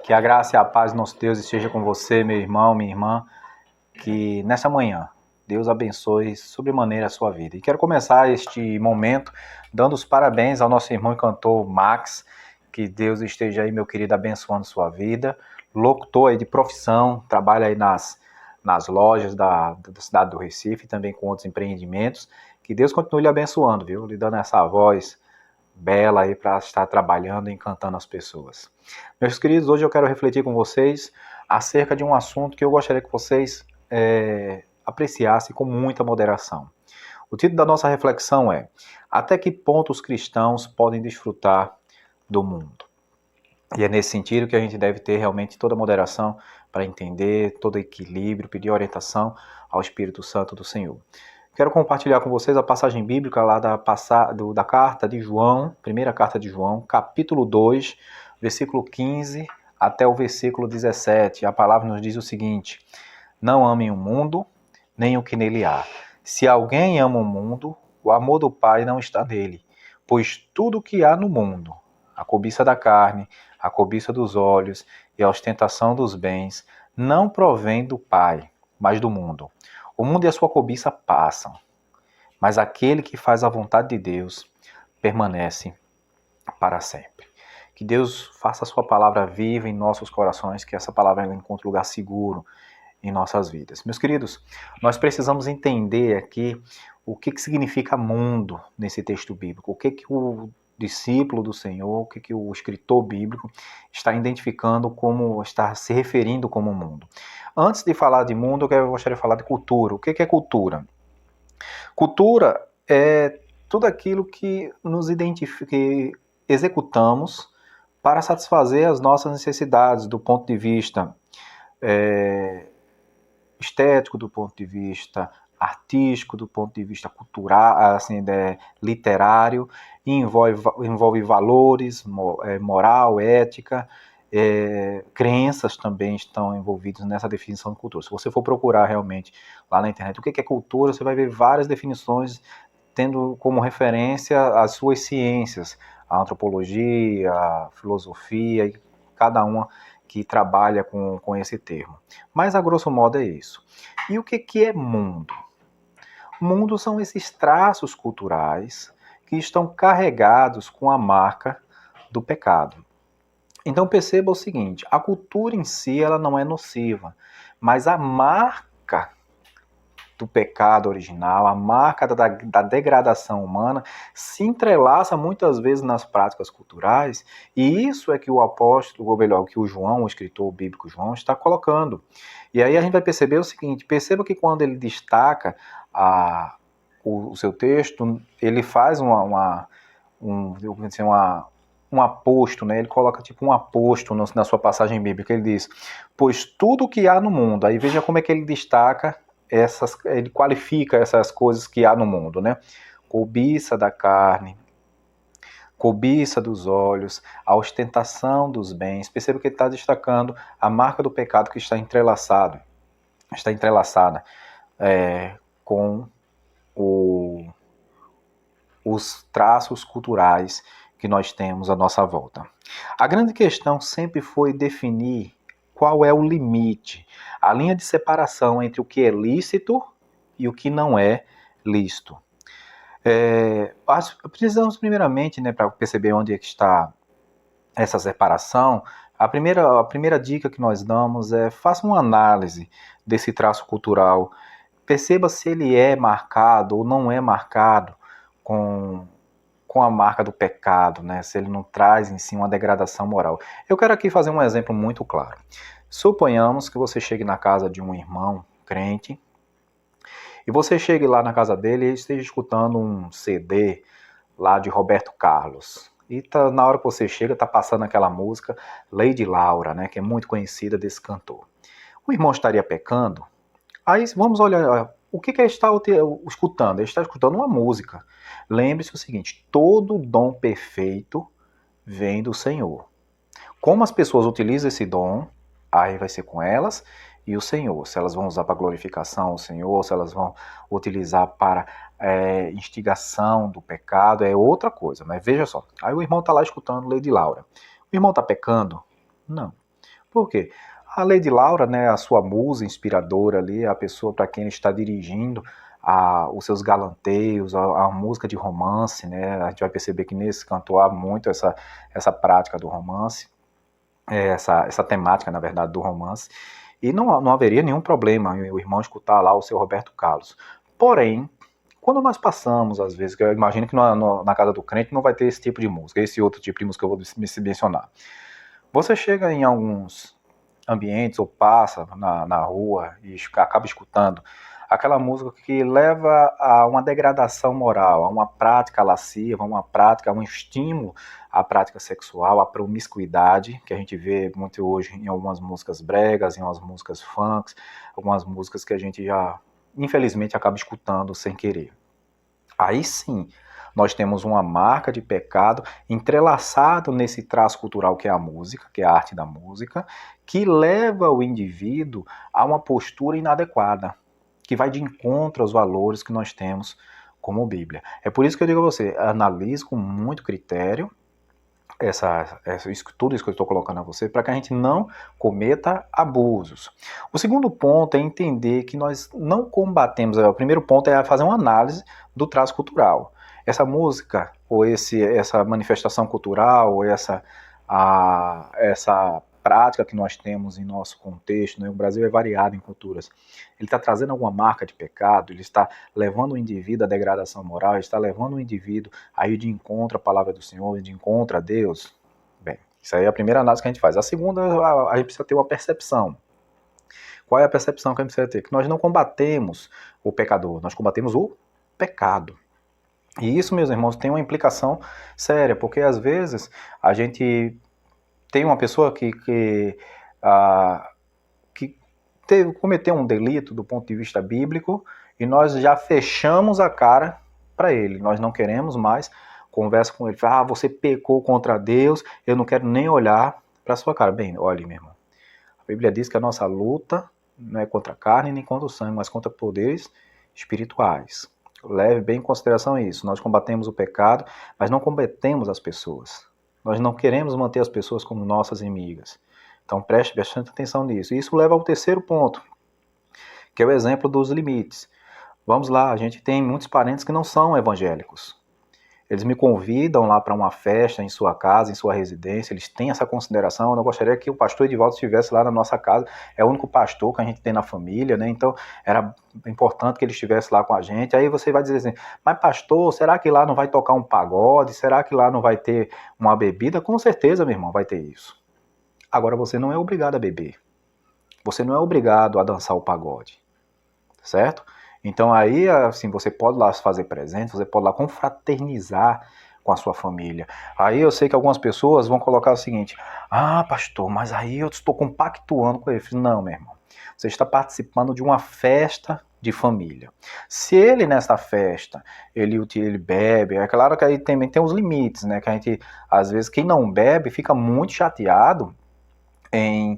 Que a graça e a paz do nosso Deus esteja com você, meu irmão, minha irmã, que nessa manhã Deus abençoe sobremaneira a sua vida. E quero começar este momento dando os parabéns ao nosso irmão e cantor Max, que Deus esteja aí, meu querido, abençoando sua vida. Locutor aí de profissão, trabalha aí nas lojas da cidade do Recife, também com outros empreendimentos. Que Deus continue lhe abençoando, viu? Lhe dando essa voz bela aí para estar trabalhando e encantando as pessoas. Meus queridos, hoje eu quero refletir com vocês acerca de um assunto que eu gostaria que vocês apreciassem com muita moderação. O título da nossa reflexão é: até que ponto os cristãos podem desfrutar do mundo? E é nesse sentido que a gente deve ter realmente toda a moderação para entender, todo equilíbrio, pedir orientação ao Espírito Santo do Senhor. Quero compartilhar com vocês a passagem bíblica lá da carta de João, primeira carta de João, capítulo 2, versículo 15 até o versículo 17. A palavra nos diz o seguinte: não amem o mundo, nem o que nele há. Se alguém ama o mundo, o amor do Pai não está nele. Pois tudo o que há no mundo, a cobiça da carne, a cobiça dos olhos e a ostentação dos bens, não provém do Pai, mas do mundo. O mundo e a sua cobiça passam, mas aquele que faz a vontade de Deus permanece para sempre. Que Deus faça a sua palavra viva em nossos corações, que essa palavra encontre lugar seguro em nossas vidas. Meus queridos, nós precisamos entender aqui o que significa mundo nesse texto bíblico, o que o discípulo do Senhor, o que o escritor bíblico está identificando como, está se referindo como mundo. Antes de falar de mundo, eu gostaria de falar de cultura. O que é cultura? Cultura é tudo aquilo que nos identifica, que executamos para satisfazer as nossas necessidades do ponto de vista estético, do ponto de vista artístico, do ponto de vista cultural, assim, literário, e envolve valores, moral, ética, crenças também estão envolvidas nessa definição de cultura. Se você for procurar realmente lá na internet o que é cultura, você vai ver várias definições tendo como referência as suas ciências, a antropologia, a filosofia, cada uma que trabalha com esse termo. Mas, a grosso modo, é isso. E o que é mundo? Mundo são esses traços culturais que estão carregados com a marca do pecado. Então, perceba o seguinte: a cultura em si ela não é nociva, mas a marca do pecado original, a marca da degradação humana, se entrelaça muitas vezes nas práticas culturais, e isso é que o apóstolo, ou melhor, que o João, o escritor bíblico João, está colocando. E aí a gente vai perceber o seguinte: perceba que quando ele destaca o seu texto, ele faz um aposto, né? Ele coloca tipo um aposto na sua passagem bíblica. Ele diz: pois tudo que há no mundo. Aí veja como é que ele destaca ele qualifica essas coisas que há no mundo, né? Cobiça da carne, cobiça dos olhos, a ostentação dos bens. Perceba que ele está destacando a marca do pecado que está entrelaçada com os traços culturais que nós temos à nossa volta. A grande questão sempre foi definir qual é o limite, a linha de separação entre o que é lícito e o que não é lícito. Precisamos primeiramente, né, para perceber onde é que está essa separação, a primeira dica que nós damos é: faça uma análise desse traço cultural, perceba se ele é marcado ou não é marcado com a marca do pecado, né? Se ele não traz em si uma degradação moral. Eu quero aqui fazer um exemplo muito claro. Suponhamos que você chegue na casa de um irmão crente e você chegue lá na casa dele e esteja escutando um CD lá de Roberto Carlos. E na hora que você chega, está passando aquela música Lady Laura, né, que é muito conhecida desse cantor. O irmão estaria pecando? Aí vamos olhar o que ele está escutando. Ele está escutando uma música. Lembre-se o seguinte: todo dom perfeito vem do Senhor. Como as pessoas utilizam esse dom, aí vai ser com elas e o Senhor. Se elas vão usar para glorificação ao Senhor, se elas vão utilizar para instigação do pecado, é outra coisa. Mas veja só, aí o irmão está lá escutando Lady Laura. O irmão está pecando? Não. Por quê? A Lady Laura, né, a sua musa inspiradora ali, a pessoa para quem ele está dirigindo os seus galanteios, a música de romance, né, a gente vai perceber que nesse canto há muito essa prática do romance, essa temática, na verdade, do romance, e não haveria nenhum problema o irmão escutar lá o seu Roberto Carlos. Porém, quando nós passamos, às vezes, que eu imagino que na casa do crente não vai ter esse tipo de música, esse outro tipo de música que eu vou mencionar. Você chega em alguns ambientes ou passa na rua e acaba escutando aquela música que leva a uma degradação moral, a uma prática lasciva, a um estímulo à prática sexual, à promiscuidade, que a gente vê muito hoje em algumas músicas bregas, em algumas músicas funks, algumas músicas que a gente já, infelizmente, acaba escutando sem querer. Aí sim, nós temos uma marca de pecado entrelaçado nesse traço cultural que é a música, que é a arte da música, que leva o indivíduo a uma postura inadequada, que vai de encontro aos valores que nós temos como Bíblia. É por isso que eu digo a você, analise com muito critério tudo isso que eu estou colocando a você, para que a gente não cometa abusos. O segundo ponto é entender que nós não combatemos, o primeiro ponto é fazer uma análise do traço cultural. Essa música, ou essa manifestação cultural, ou essa prática que nós temos em nosso contexto, né? O Brasil é variado em culturas. Ele está trazendo alguma marca de pecado, ele está levando o indivíduo à degradação moral, ele está levando o indivíduo a ir de encontro à palavra do Senhor, de encontro a Deus. Bem, isso aí é a primeira análise que a gente faz. A segunda, a gente precisa ter uma percepção. Qual é a percepção que a gente precisa ter? Que nós não combatemos o pecador, nós combatemos o pecado. E isso, meus irmãos, tem uma implicação séria, porque às vezes a gente tem uma pessoa que cometeu um delito do ponto de vista bíblico e nós já fechamos a cara para ele. Nós não queremos mais conversa com ele. Você pecou contra Deus, eu não quero nem olhar para sua cara. Bem, olhe, meu irmão. A Bíblia diz que a nossa luta não é contra a carne nem contra o sangue, mas contra poderes espirituais. Leve bem em consideração isso. Nós combatemos o pecado, mas não combatemos as pessoas. Nós não queremos manter as pessoas como nossas inimigas. Então preste bastante atenção nisso. E isso leva ao terceiro ponto, que é o exemplo dos limites. Vamos lá, a gente tem muitos parentes que não são evangélicos. Eles me convidam lá para uma festa em sua casa, em sua residência, eles têm essa consideração. Eu não gostaria que o pastor Edivaldo estivesse lá na nossa casa, é o único pastor que a gente tem na família, né? Então era importante que ele estivesse lá com a gente. Aí você vai dizer assim, mas pastor, será que lá não vai tocar um pagode? Será que lá não vai ter uma bebida? Com certeza, meu irmão, vai ter isso. Agora você não é obrigado a beber. Você não é obrigado a dançar o pagode, certo? Então aí, assim, você pode lá fazer presente, você pode lá confraternizar com a sua família. Aí eu sei que algumas pessoas vão colocar o seguinte, pastor, mas aí eu estou compactuando com ele. Não, meu irmão, você está participando de uma festa de família. Se ele nessa festa, ele bebe, é claro que aí também tem os limites, né, que a gente, às vezes, quem não bebe fica muito chateado em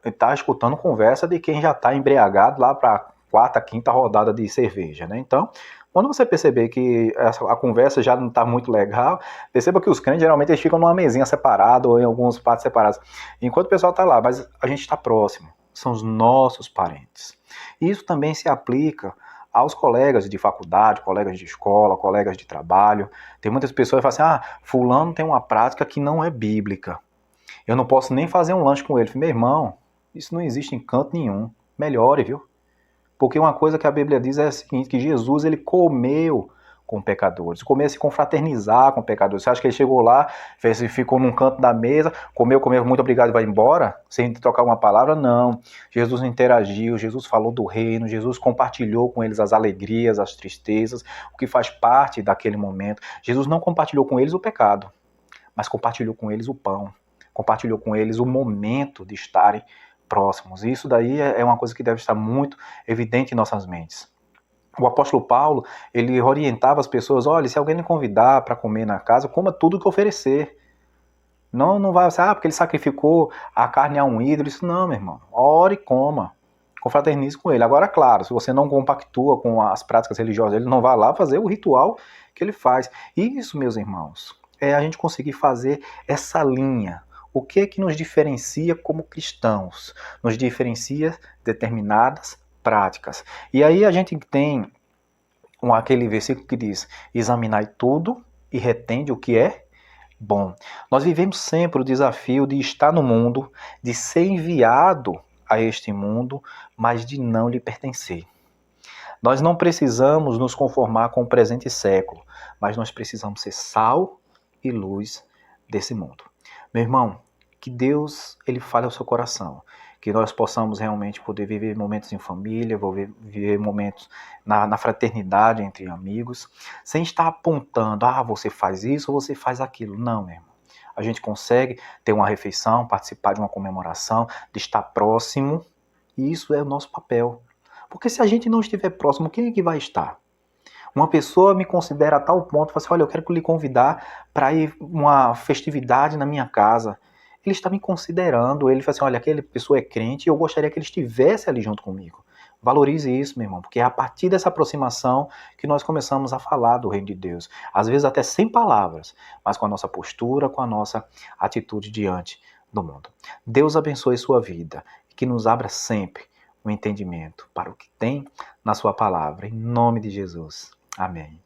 estar escutando conversa de quem já está embriagado lá para quarta, quinta rodada de cerveja, né? Então, quando você perceber que a conversa já não está muito legal, perceba que os crentes geralmente eles ficam numa mesinha separada ou em alguns partes separados, enquanto o pessoal está lá, mas a gente está próximo, são os nossos parentes. E isso também se aplica aos colegas de faculdade, colegas de escola, colegas de trabalho. Tem muitas pessoas que falam assim, fulano tem uma prática que não é bíblica. Eu não posso nem fazer um lanche com ele. Meu irmão, isso não existe em canto nenhum. Melhore, viu? Porque uma coisa que a Bíblia diz é a seguinte, que Jesus, ele comeu com pecadores, comeu a se confraternizar com pecadores. Você acha que ele chegou lá, ficou num canto da mesa, comeu, muito obrigado e vai embora, sem trocar uma palavra? Não. Jesus interagiu, Jesus falou do reino, Jesus compartilhou com eles as alegrias, as tristezas, o que faz parte daquele momento. Jesus não compartilhou com eles o pecado, mas compartilhou com eles o pão, compartilhou com eles o momento de estarem próximos. E isso daí é uma coisa que deve estar muito evidente em nossas mentes. O apóstolo Paulo, ele orientava as pessoas, olha, se alguém me convidar para comer na casa, coma tudo que oferecer. Não vai ser, porque ele sacrificou a carne a um ídolo. Isso não, meu irmão. Ore e coma. Confraternize com ele. Agora, claro, se você não compactua com as práticas religiosas, ele não vai lá fazer o ritual que ele faz. E isso, meus irmãos, é a gente conseguir fazer essa linha. O que é que nos diferencia como cristãos? Nos diferencia determinadas práticas. E aí a gente tem aquele versículo que diz: examinai tudo e retende o que é bom. Nós vivemos sempre o desafio de estar no mundo, de ser enviado a este mundo, mas de não lhe pertencer. Nós não precisamos nos conformar com o presente século, mas nós precisamos ser sal e luz desse mundo. Meu irmão, que Deus ele fale ao seu coração, que nós possamos realmente poder viver momentos em família, viver momentos na fraternidade entre amigos, sem estar apontando, você faz isso ou você faz aquilo. Não, meu irmão. A gente consegue ter uma refeição, participar de uma comemoração, de estar próximo, e isso é o nosso papel. Porque se a gente não estiver próximo, quem é que vai estar? Uma pessoa me considera a tal ponto, fala assim, olha, eu quero lhe convidar para ir uma festividade na minha casa. Ele está me considerando, ele fala assim, olha, aquela pessoa é crente e eu gostaria que ele estivesse ali junto comigo. Valorize isso, meu irmão, porque é a partir dessa aproximação que nós começamos a falar do reino de Deus. Às vezes até sem palavras, mas com a nossa postura, com a nossa atitude diante do mundo. Deus abençoe sua vida e que nos abra sempre o entendimento para o que tem na sua palavra. Em nome de Jesus. Amém.